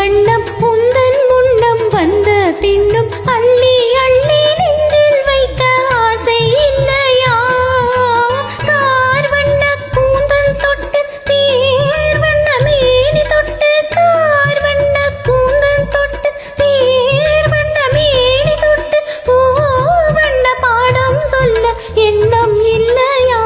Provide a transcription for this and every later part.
வண்ணம் உந்தன் முன்னம் வந்த பின்னும் அள்ளி அள்ளி நெஞ்சில் வைக்க ஆசை இல்லையா? கார் வண்ண கூந்தல் தொட்டு தேர் வண்ண மேனி தொட்டு, கார் வண்ண கூந்தல் தொட்டு தேர் வண்ண மேனி தொட்டு, பூ வண்ண பாடம் சொல்ல எண்ணம் இல்லையா?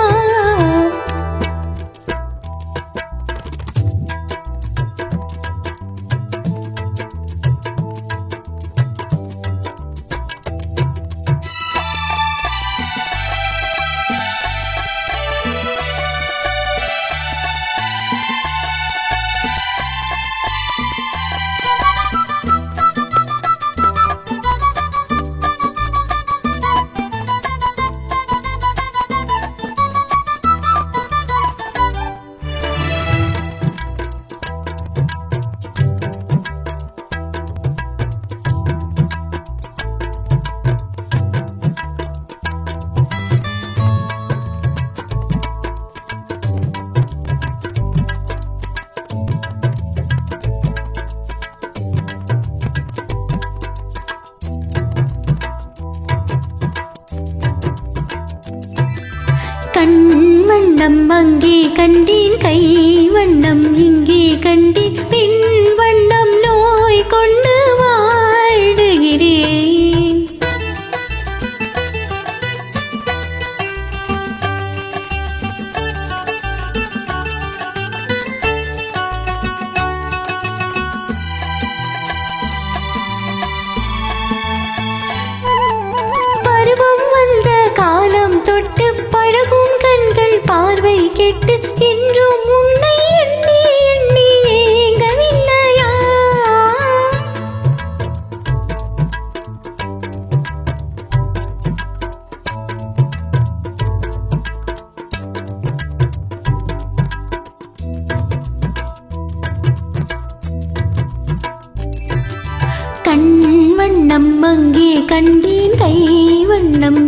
கண் வண்ணம் அங்கே கண்டேன், கை வண்ணம் இங்கே கண்டேன், பின் வண்ணம் நோய் கொண்டு வாடுகிறேன். பருவம் வந்த காலம் தொட்டு பழகும் கண்கள் பார்வை கெட்டு என்றும் உன்னை எண்ணி எண்ணி ஏங்கவில்லையா? கண் வண்ணம் அங்கே கண்டேன், கை வண்ணம்